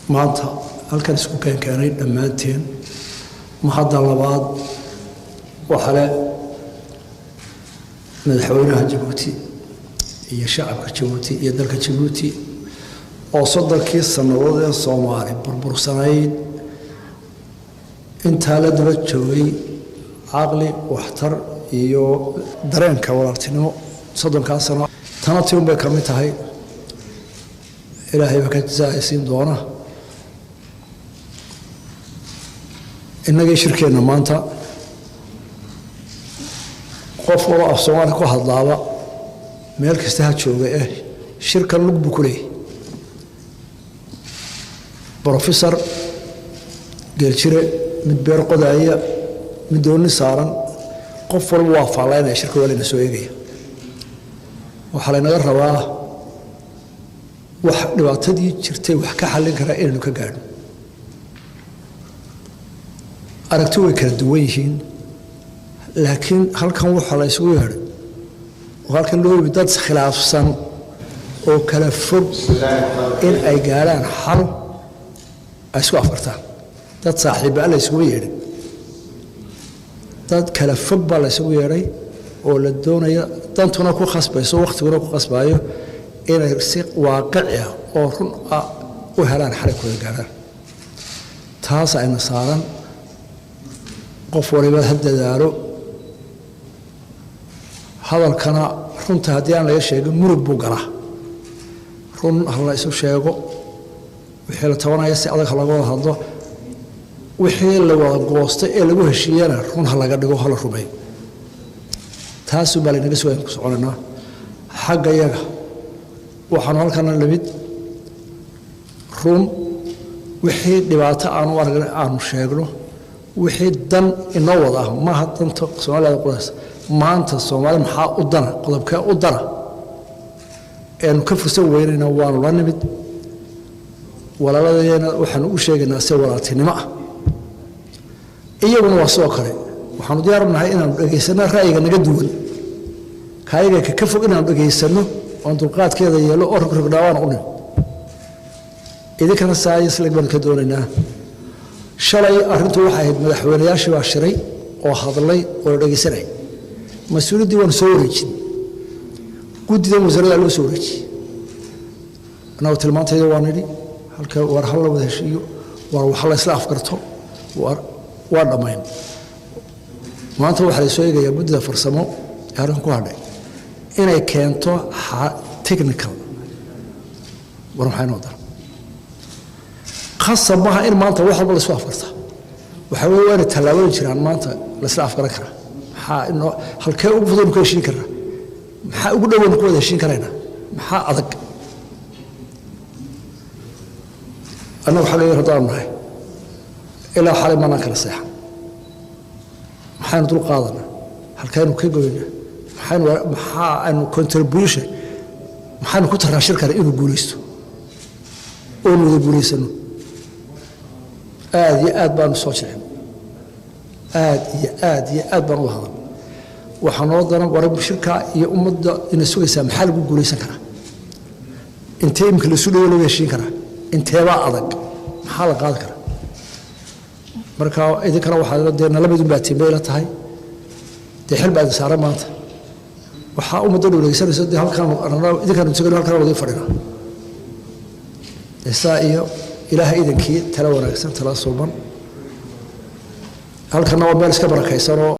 maanta halkan isku keenay dhammaanteen mahadda labaad waxa le madaxweynaha Djibouti iyo shacabka Djibouti iyo dalka Djibouti oo soddonkii sanadood ee Soomaali burbursanayd inta la daba joogay aqli waxtar iyo dareenka walaaltinimo soddonkaas sano tanati bay ka mid tahay ilaahay ka jazaaysiin doona inagii shirkeena maanta qof wada af Soomaali ku hadlaaba meel kasta ha jooga shirkan lug buu ku leeyahay professor geelchire mid beer qodaya mid dooni saaran qof walba waa faalayna shirka wali soo eegaya waxa la naga rabaa wax dhibaatadii jirtay wax ka xallin kara inuu ka gaadho aragti way kala duwan yihiin laakiin halkan waxa la isugu yeeray halkan loo yimid dad khilaafsan oo kala fog in ay gaaraan xal ay isku afartaan dad saaxiibo la isugu yeeray dad kala fog baa la isugu yeeray oo la doonayo dantuna ku khasbayso waqtiguna ku khasbayo inay si waaqici ah oo run ah u helaan xal ku gaaraan taas ayna saaran qof waliba hadadaalo hadalkana runta haddii aan laga sheegin murug buu galaa run la isu sheego wixii la tabanaya si adag laga wada hadlo wixii la wada goostay ee lagu heshiiyana run laga dhigo hal rumeey taas baa inaga soo ku soconaa xagga yaga waxaan halkan lamid run wixii dhibaato aan u aragna aan sheegno wixii dan inoo wada ma hadanta Soomaaliya qoys maanta Soomaali maxaa u dana qodobka u dana ee ka fursan weynayna waan la nimid walaaladayna waxaan u sheegaynaa si walaaltinimo ah iyaguna waa soo kale waxaan diyaarnahay inaan dhageysano ra'yiga naga duwan kaayaga ka fog inaan dhageysano oo dulqaadkeeda yeelo oo rogdhaawaan u nim idinkana saayis lagbaan ka doonaynaa shalay arintu waxa ahayd madaxweynayaashii waa shiray oo hadlay oo dhageysanay mas'uuliyadii waan soo wareejin guddiga wasaaradda loo soo wareejiyay anoo tilmaantayda waan nidhi halka war hal la wada heshiiyo war wax la isla afkarto waa dhamayn maanta waxa la soo eegayaa guddida farsamo arrin ku hadhay inay keento technical war maxay noqdaan khasab ma in maanta wax walba la soo afkarta waxa weeye talaabooyin jiraan maanta la isla afkaran kara maxaa halkee ugu fudud ku heshiin kara maxaa ugu dhawan ku wada heshiin karayna maxaa adag أنا وحلي رضا معي إلى حالي ما ناكل الصحة محان طول قاضنا هل كانوا كيقولنا محان contribution محان كتر شركة إنه بوليسو أولو بوليسنو آد بان صوتهم آد بان وهذا وحنوضنا ورب شركة يؤمد إن السوق محل بوليسن كنا أنت يمكن السوق ولا يشين كنا intee adag maxaa la qaad kara marka idinkana waxa la deena labadu baatiin bay la tahay xil baad saaran maanta waxa u muddo dhuleysanayso halkan idinkana tagay halkan wada fadhina isaa iyo ilaahay idinkii tala wanaagsan tala suuban halkan waa meel iska barakaysan oo